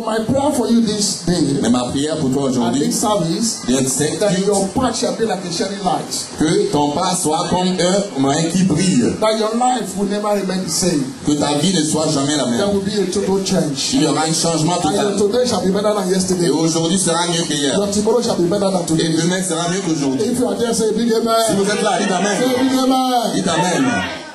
my prayer for you this day, Mais ma prière pour toi at aujourd'hui, this service, c'est that your path shall be like a shining light. que ton pas soit comme un moyen qui brille. That your life will never remain the same. Que ta vie ne soit jamais la There même. will be a total change. Il y aura un changement And your total. today shall be better than yesterday. Et aujourd'hui sera mieux que hier. Your tomorrow shall be better than Et today. demain sera mieux qu'aujourd'hui. If you are there, say a big Si amen. vous êtes là, dites Say a Amen. big amen. Dites Amen.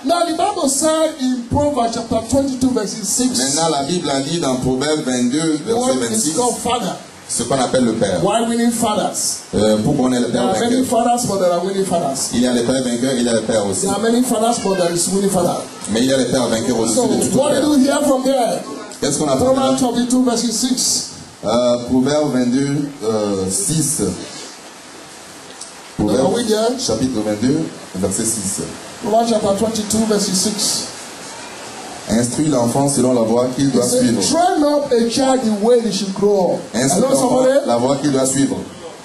Now the Bible said in Proverbs chapter 22 verse 6, Maintenant, la Bible a dit dans Proverbe 22, what verset is 26, called father. ce qu'on appelle le Père. Why winning fathers? Pour qu'on ait le There Père are many vainqueur. fathers, but there are winning fathers. Il y a les Pères vainqueurs, il y a les Pères aussi. There are many fathers, but there is winning father. Mais il y a les Pères vainqueurs aussi So de tout what Père. do you hear from there? Qu'est-ce qu'on apprend Proverbs là? 22 verse 6. Proverbe 22, 6. Are we Proverbe there? chapitre 22, verset 6. Proverbs chapter 22 verse 6. Instruis l'enfant selon la voie qu'il It doit says, suivre. train up a child the way they should grow up. Instruis Hello, l'enfant somebody? la voie qu'il doit suivre.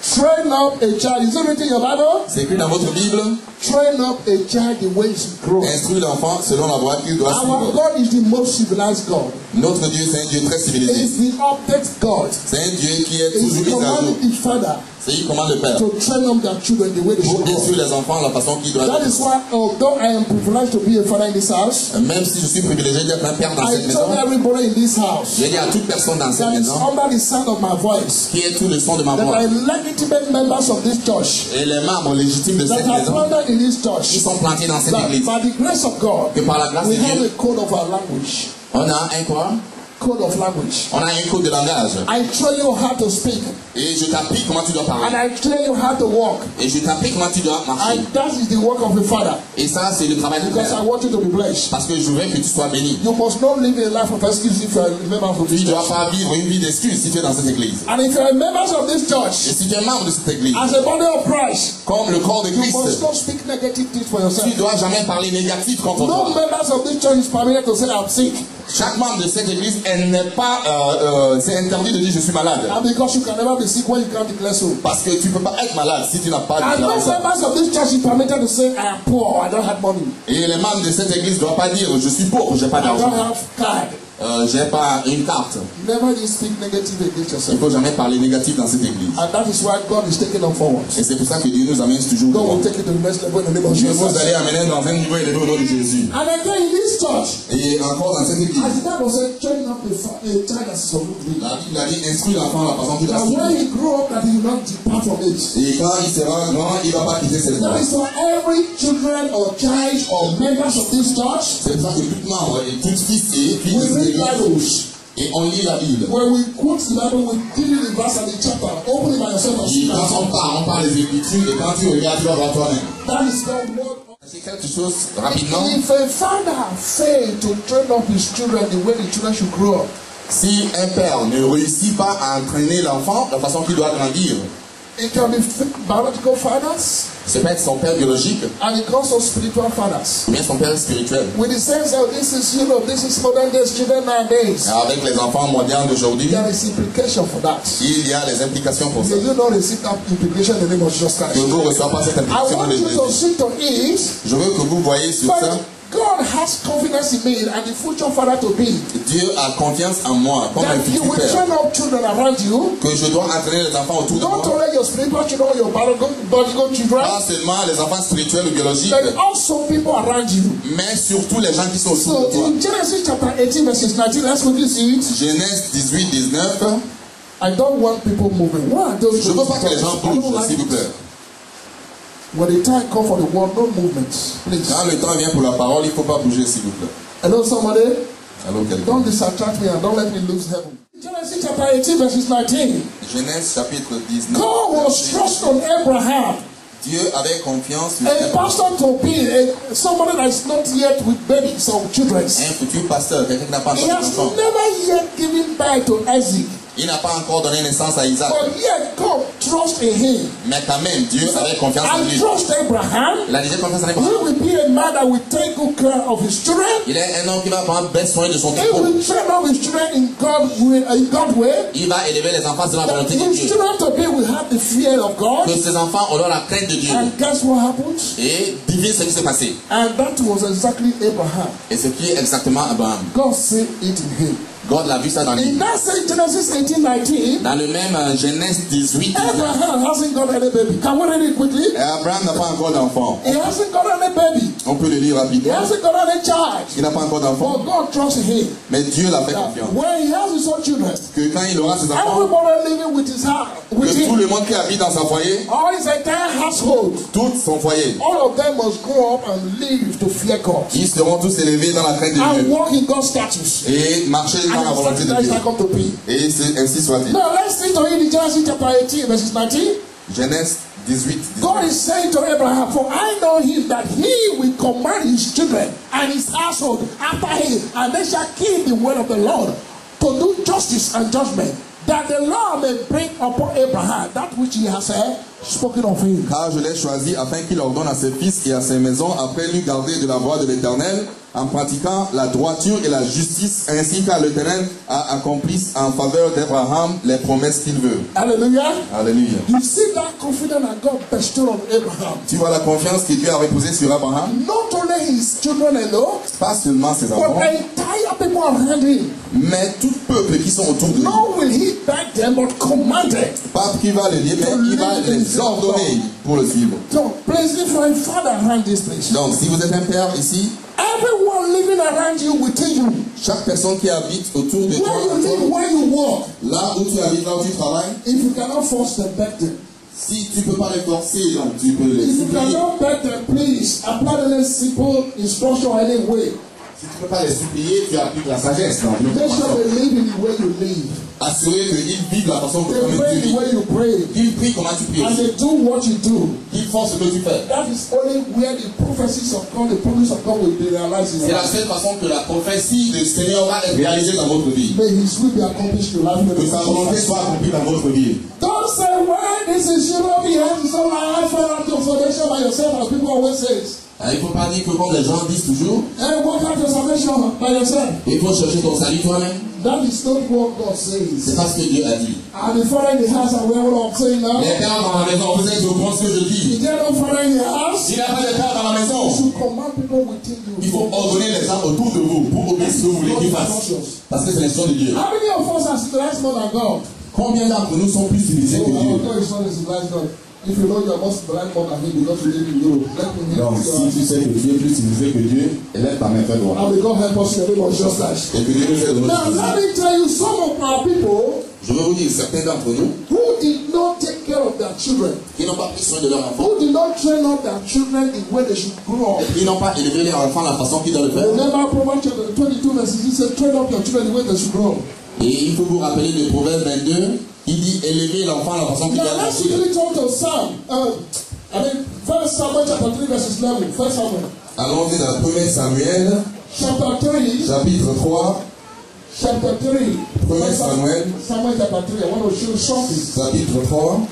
Train up a child. Is it written in your Bible? C'est écrit dans votre Bible. Train up a child the way he should grow up. Instruis l'enfant selon la voie qu'il doit Our suivre. God is the most civilized God. Notre Dieu, c'est un Dieu très He civilisé. is the update God. C'est un Dieu qui est He toujours mis à jour. commanded his father C'est lui qui commande le Père. to train up their children the way they Pour should grow instruire up. les enfants la façon qu'ils doivent That is être. why, although I am privileged to be a father in this house, Même si je suis privilégié d'être un père dans I cette maison, tell everybody in this house je dis à toute personne dans cette that is maison under the sound of my voice qui est tout le son de ma that voix are legitimate members of this church, et les membres légitimes de that cette are maison planted in this qui church, sont plantés dans cette that église. by the grace of God, Que par la grâce we de have Dieu, a code of our language. on a un quoi? Code of language. On a un code de langage. I show you how to speak, Et je t'applique comment tu dois and parler. I show you how to walk. Et je t'applique comment tu dois marcher. And that is the work of a father. Et ça, c'est le travail du Because I Père. want you to be blessed. Parce que je veux que tu sois béni. You must not live a life of excuse if you are a member of Tu this ne dois church. pas vivre une vie d'excuse si tu es dans cette église. And if you are a member of this Et church, si tu es membre de cette église, as a body of Christ, comme le corps de you must Christ, not speak negative things for tu ne yourself. dois jamais parler négatif contre No toi. members of this church is permitted to say I'm sick. Chaque membre de cette église, elle n'est pas, c'est interdit de dire je suis malade. And because you can never be sick when you can't declare so. Parce que tu ne peux pas être malade si tu n'as pas And no déclaré ça. members of this church is permitted to say I am poor, I don't have money, Et les membres de cette église ne doivent pas dire je suis pauvre, j'ai pas I don't d'argent, have card. j'ai pas une carte. Never you speak negative against Il yourself. ne faut jamais parler négatif dans cette église. And that is why God is taking them forward. Et c'est pour ça que Dieu nous amène toujours God devant. will take you to the next level in the name of Dieu Jesus. vous allez amener dans un niveau élevé au nom de Jésus. And again in this church, Et encore dans cette église, as the Bible said, training up a child as is of good breed. la Bible a dit instruis l'enfant la façon qu'il doit And when suivre. he grow up, that he will not depart from it. Et quand il sera grand, il ne va pas quitter cette That voie. is for every children or child or members of this church. C'est pour ça que tout membre et tout fils et fille de We cette read église, Bibles. et on lit la Bible. When we quote the Bible, we give you the verse and the chapter. Open it by yourself and see Et quand on parle des Écritures, et quand tu regardes, tu vas voir toi-même. that is God's word. C'est quelque chose rapidement. If a father failed to train up his children the way the children should grow up, Si un père ne réussit pas à entraîner l'enfant de la façon qu'il doit grandir, it can be biological fathers c'est peut être son père biologique and it can also spiritual fathers. ou bien son père spirituel. With the sense that this is modern day children nowadays. Avec les enfants modernes d'aujourd'hui, There is implication for that. il y a les implications pour ça. May you not receive that implication in the name of Jesus Que Christ. vous ne reçoivez pas cette I implication want de you to Jésus. see to it, Je veux que vous voyez sur ça. but God has confidence in me and the future father to be. Dieu a confiance en moi comme un That you futur will père. train up children around you. Que je dois entraîner les enfants autour de Not moi. only your spiritual children or your biological children, Pas seulement les enfants spirituels ou biologiques, but also people around you. mais surtout les gens qui sont autour So de toi. in Genesis chapter 18 verses 19, let's quickly see it. Genèse 18, 19. I don't want people moving. What are those Je ne veux pas que les gens I don't bougent, like s'il vous it. plaît. When the time comes for the word, no movements, please. Quand le temps vient pour la parole, il ne faut pas bouger, s'il vous plaît. Hello, somebody? Allô, quelqu'un. Don't distract me and don't let me lose heaven. Genesis chapter 18 verses 19. Genèse chapitre 19. God was trust on Abraham, Dieu avait confiance sur a pastor to be somebody that is not yet with babies or children. un futur pasteur, quelqu'un qui n'a pas He encore has d'enfant. never yet given birth to Isaac, Il n'a pas encore donné naissance à Isaac. but yet God trust in him. Mais quand même, Dieu avait confiance en I lui. trust Abraham. Il a déjà confiance en He Abraham. will be a man that will take good care of his children. Il est un homme qui va prendre bien soin de son He troupeau. will train up his children in God's way. Il va élever les enfants selon la That volonté de his Dieu. children to be will have the fear of God. Que ses enfants auront la crainte de Dieu. And guess what happens? Et devine ce qui s'est passé. And that was exactly Abraham. Et ce qui est exactement Abraham. God said it in him. God l'a vu ça dans In l'Église. that same Genesis 18:19, Dans le même Genèse 18, Abraham hasn't got any baby. Can we read it quickly? Abraham n'a pas encore d'enfant. He hasn't got any baby. On peut le lire He rapidement. hasn't got any child. Il n'a pas encore d'enfant, But God trusts him. mais Dieu l'a fait That confiance. when he has his own children, Que quand il aura ses enfants, everybody living with his heart, with que tout him, le monde qui habite dans son foyer, all his entire household, tout son foyer, all of them must grow up and live to fear God ils seront tous élevés dans la crainte de and Dieu walk in God's statutes. et marcher dans la And volonté it's de that Dieu. shall come to be. Et ainsi soit-il. Now let's see to read in Genesis chapter 18, verses 19. Genèse 18. God is saying to Abraham, for I know him that he will command his children and his household after him, and they shall keep the word of the Lord to do justice and judgment, that the Lord may bring upon Abraham that which he has spoken of him. Car je l'ai choisi afin qu'il ordonne à ses fils et à ses maisons, après lui garder de la voie de l'Éternel, en pratiquant la droiture et la justice, ainsi qu'à l'Éternel a accompli en faveur d'Abraham les promesses qu'il veut. Hallelujah. Alléluia. You see that confidence that God bestowed on Abraham. Tu vois la confiance que Dieu a reposée sur Abraham, Not only his children alone, pas seulement ses but enfants, the entire people around him. mais tout peuple qui sont autour de lui. Nor will he beg them, but command them. Pas qui va les dire, mais il va les ordonner pour le suivre. So, please, if you're a father around this place, Donc, si vous êtes un père ici, everyone living around you within you, chaque personne qui habite autour de toi, where you live, where you walk, là où tu habites, là où tu travailles, if you cannot force them, beg them. si tu ne peux pas les forcer, donc tu peux les If you supplier. cannot beg them, please apply the simple instruction anyway. Si tu ne peux pas les supplier, tu appliques la sagesse. Donc, Make sure they live in the way you live. assurer qu'ils vivent la façon They comme pray tu the vis. way you pray. Qu'ils prient comment tu pries And aussi. they do what you do. Qu'ils font ce que tu fais. That is only where the prophecies of God, the promise of God will be realized in C'est your la life. seule façon que la prophétie du Seigneur va être réalisée dans votre vie. May His will be accomplished in your life. Que sa volonté soit accomplie dans votre vie. Don't say, well, this is your behind you. So I find out your salvation by yourself, as people always say. Il ne faut pas dire que comme les gens disent toujours, And work out your salvation by yourself. il faut chercher ton salut toi-même. That is not what God says. C'est pas ce que Dieu a dit. And the father in the house, and we are what I'm saying now. Les pères dans la maison, vous êtes au courant de ce que je dis. Is there no father in the house? S'il n'y a pas de père dans la You maison, should command people within you. il faut ordonner les gens autour de vous pour obéir ce que vous voulez qu'ils fassent. Parce que c'est l'instruction de Dieu. How many of us are civilized more than God? Combien d'entre nous sont plus civilisés que Dieu? God is not a civilized God. If you know you are more civilized more than Him because you live in Europe, let me hear Donc, you. si tu sais que Dieu est plus civilisé que Dieu, élève ta main, fais droit. And may God help us in the name of Jesus Christ. Et que Dieu nous aide. Now, let me tell you, some of our people Je veux vous dire, certains d'entre nous who did not take care of their children, qui n'ont pas pris soin de leurs enfants, who did not train up their children in where they should grow up. qui n'ont pas élevé leurs enfants de la façon qu'ils doivent le faire. Remember Proverbs chapter 22 verses 6 says, train up your children the way they should grow. Et il faut vous rappeler le Proverbe 22, il dit élever l'enfant de la façon qu'il Now doit let's agir. quickly turn to Psalm. First Samuel chapter 3 verses 11. First Samuel Allons-y dans 1 Samuel, chapter 3. chapitre 3, Chapter 3. 1 Samuel, Samuel chapter 3. I want to show you something. chapitre 3.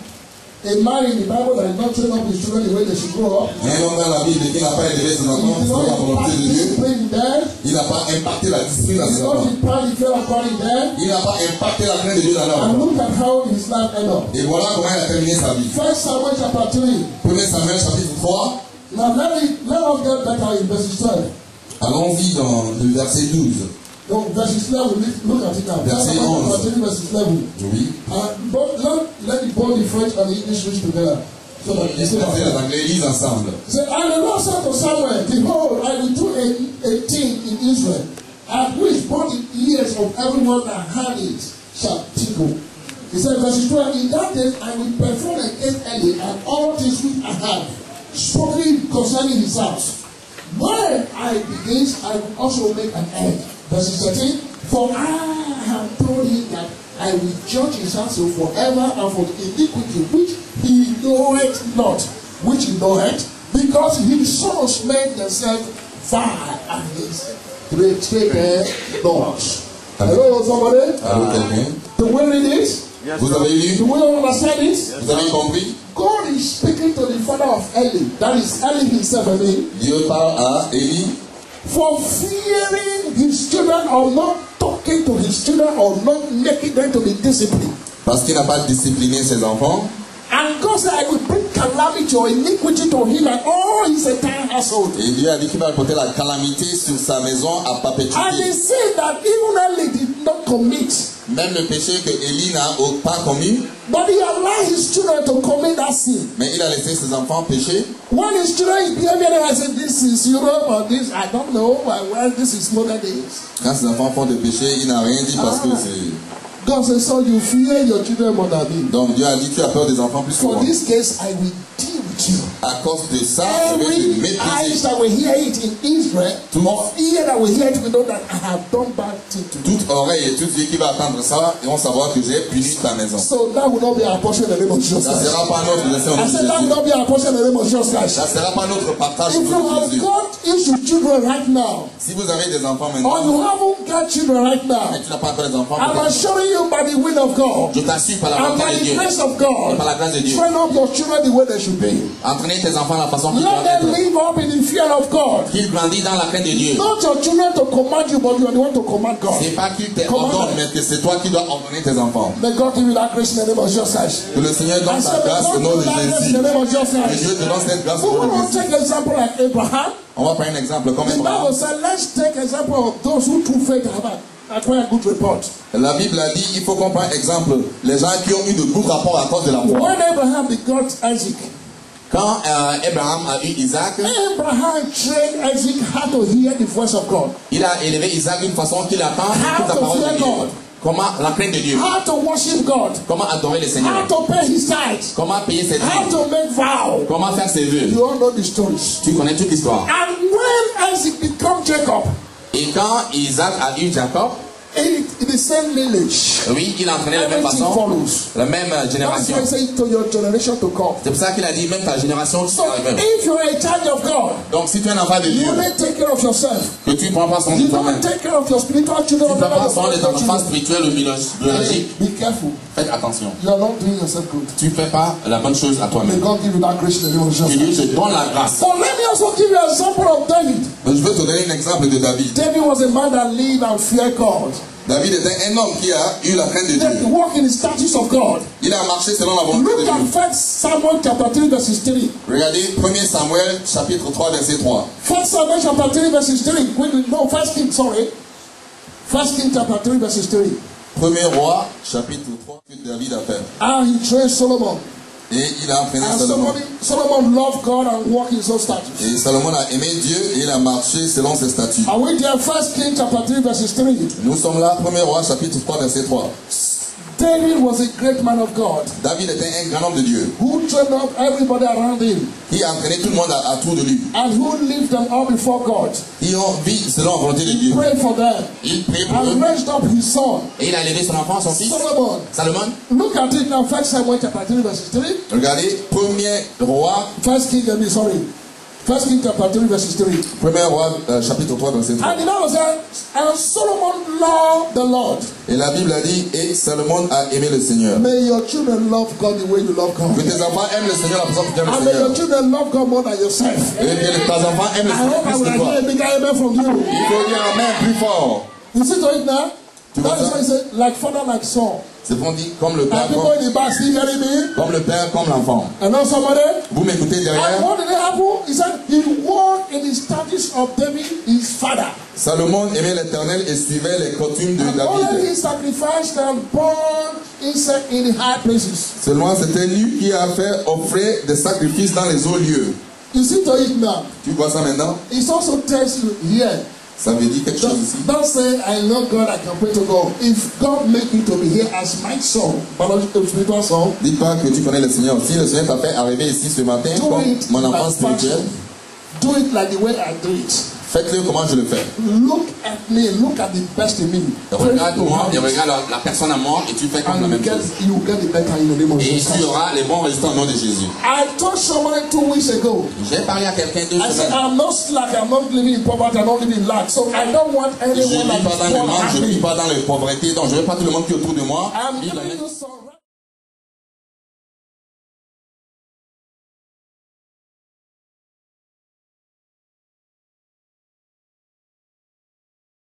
A man in the Bible that did not train up his children the way they should grow up. Un homme dans la Bible qui n'a pas élevé ses He enfants did selon la not volonté impact de Dieu. discipline there. Il n'a pas impacté la discipline dans He ses did not enfants. impact the fear of God in there. Il n'a pas impacté la crainte de Dieu dans leur And enfant. look at how his life ended up. Et voilà comment il a terminé sa vie. First Samuel chapter 3. 1 Samuel, chapitre 3. Now let us get better in verses 12. Allons-y dans le verset 12. No, verses 11, look at it now. First Verset Samuel 11. chapter 3 verses 11. Oui. But let the both the French and the English read together. So that you see what Les Anglais lisent ensemble. Say, and the Lord said to Samuel, behold, I will do a thing in Israel, at which both the ears of everyone that heard it shall tingle. He said, verse 12, in that day I will perform against Eli and all things which I have spoken concerning his house. When I begin, I will also make an end. Verse 13, for I have told him that I will judge his household forever and for the iniquity which he knoweth not, which he knoweth, because his sons made themselves vile and his created dogs. Hello, somebody? Allô, quelqu'un? The way it is, Vous avez lu? the way you understand it, Vous avez compris? God is speaking to the father of Eli, that is Eli himself, I mean, Dieu parle à Élie for fearing his children or not talking to his children or not making them to be disciplined. parce qu'il n'a pas discipliné ses enfants. And God said, I will bring calamity or iniquity to him and all his entire household. Et Dieu a dit qu'il va porter la calamité sur sa maison à And they perpétuité. say that even Eli did not commit. Même le péché que Élie n'a pas commis, But he allowed his children to commit that sin. mais il a laissé ses enfants pécher. When his children behavior, I said, this is Europe or this, I don't know, well, this is modern days. Quand ses enfants font des péchés, il n'a rien dit parce que c'est... God says, so you fear your children more than me. Donc Dieu a dit, tu as peur des enfants plus que For moi. this case, I will deal with you. À cause de ça, je vais te Every eyes mépriser. that will hear it in Israel, or ear that will hear it, will know that I have done bad thing to you. Toute oreille et toute vie qui va entendre ça, ils vont savoir que j'ai puni ta maison. So that will not be our portion in the name of Jesus Ça ne Christ. sera pas notre destin au nom I de said that will Jésus. not be our portion in the name of Jesus Christ. Ça ne sera pas notre partage au If you nom de have Jésus. got issue children right now, Si vous avez des enfants or maintenant, you haven't got children right now, et tu n'as pas encore des enfants, I'm peut-être, assuring you by the will of God je t'assure par la and volonté by de the Dieu grace of et God, par la grâce de Dieu, train up your children the way they should be. entraîner tes enfants de la façon qu'ils Let doivent them être. live up in the fear of God. Qu'ils grandissent dans la crainte de Dieu. Not your children to command you, but you are the one to command God. C'est pas qu'ils t'ordonnent, mais que c'est toi qui dois ordonner tes enfants. May God give you that grace in the name of Jesus Christ. Que le Seigneur I donne said, sa grâce au may nom God de give you that grace in Jésus. the name of Jesus Que Christ. Dieu te donne cette grâce We au nom want de to Jésus. take example like Abraham. On va prendre un exemple comme The Bible Abraham. said, let's take example of those who through faith have acquired good report. La Bible a dit, il faut qu'on prenne exemple. Les gens qui ont eu de bons rapports à cause de la foi. When Abraham begot Isaac, Quand Abraham a eu Isaac, Abraham trained Isaac how to hear the voice of God, il a élevé Isaac d'une façon qu'il attend toute la parole de Dieu. Comment la crainte de Dieu. how to worship God, Comment adorer le how Seigneur. to pay his tithes, Comment payer ses how dîmes. to make vow. Comment faire ses vœux. You all know the stories. Tu connais toute l'histoire. And when Isaac became Jacob, Et quand Isaac a eu Jacob, in the same lineage, oui, il a entraîné de la même everything façon, follows. la même That's génération. why I say to your generation to come. C'est pour ça qu'il a dit, même ta génération, So sera la même. if you are a child of God, Donc si tu es un enfant de you Dieu, only take care of yourself. que tu ne prends pas soin de You toi-même, don't take care of your spiritual children. tu ne prends pas soin de ton enfant children. spirituel ou biologique, Be careful. faites attention. You are not doing yourself good. Tu ne fais pas la bonne chose à May toi-même. God give you that grace in the name of Que Jesus. Dieu te donne la grâce. So let me also give you an example of David. Donc, je veux te donner un exemple de David. David was a man that lived and feared God. David était un homme qui a eu la crainte de He Dieu. walked in the statutes of God. Il a marché selon la volonté Look de at Dieu. 1 Samuel chapter 3 verses 3. Regardez 1 Samuel chapitre 3 verset 3. 1 Samuel chapter 3 verses 3. No, 1 King, sorry. 1 King chapter 3 verses 3. Premier roi chapitre 3 que David a fait. And he trained Solomon. Et il a entraîné And Salomon. Solomon loved God and walked in his own statutes. Et Salomon a aimé Dieu et il a marché selon ses statuts. Are we there? 1 King chapter 3 verses 3. Nous sommes là, 1er roi chapitre 3 verset 3. David was a great man of God David était un grand homme de Dieu who trained up everybody around him qui a entraîné tout le monde à tour de lui. and who lived them all before God. Qui ont vécu selon la volonté de Dieu. Prayed for them Il prie pour and eux raised up his son et il a élevé son enfant, son fils, Solomon. Salomon. Look at it now, 1 Samuel chapter 3 verses 3. Regardez, 1er roi, 1 King, sorry. 1 King chapter 3 verses 3. 1er roi chapitre 3 verset 3. And the Bible says, and Solomon loved the Lord. Et la Bible a dit, et Salomon a aimé le Seigneur. May your children love God the way you love God. Que tes enfants aiment le Seigneur la façon que tu aimes le And may your Seigneur. children love God more than yourself. Et que tes enfants aiment le I Seigneur hope I plus will que toi. hear a big amen from you. Il faut dire Amen plus fort. You see to it now? Tu vois That is ça? why he said, like father, like son. C'est qu'on dit comme le père, And people in the back still hearing me. comme le père, comme l'enfant. And now somebody. Vous m'écoutez And derrière. what did it happen? He said, he walked in the statutes of David, his father. Salomon aimait l'Éternel et suivait les coutumes de And only David. he sacrificed and burned incense in the high places. Seulement c'était lui qui a fait offrir des sacrifices dans les hauts lieux. You see to it now. Tu vois ça maintenant? It also tells you here. Ça veut dire quelque chose ici. Don't say, I love God, I can pray to God. If God make me to be here as my son, biological spiritual son, Dis pas que tu connais le Seigneur. Si le Seigneur t'a fait arriver ici ce matin do comme it mon enfant like spirituel, fashion. Do it like the way I do it. faites-le comment je le fais. Look at me, look at the best in me. Regarde-moi et regarde la personne à moi et tu fais comme la And même chose. you get the better in the name of Et Jesus. tu auras les bons résultats au nom de Jésus. I told somebody 2 weeks ago, J'ai parlé à quelqu'un 2 I said, semaines. I'm not slack, I'm not living in poverty, I'm not living in lack. So I don't want Je ne anyone vis that pas dans is le poor manque, je ne vis happy. pas dans la pauvreté, donc je ne veux pas tout le monde qui est autour de moi. I'm vivre la giving même- you some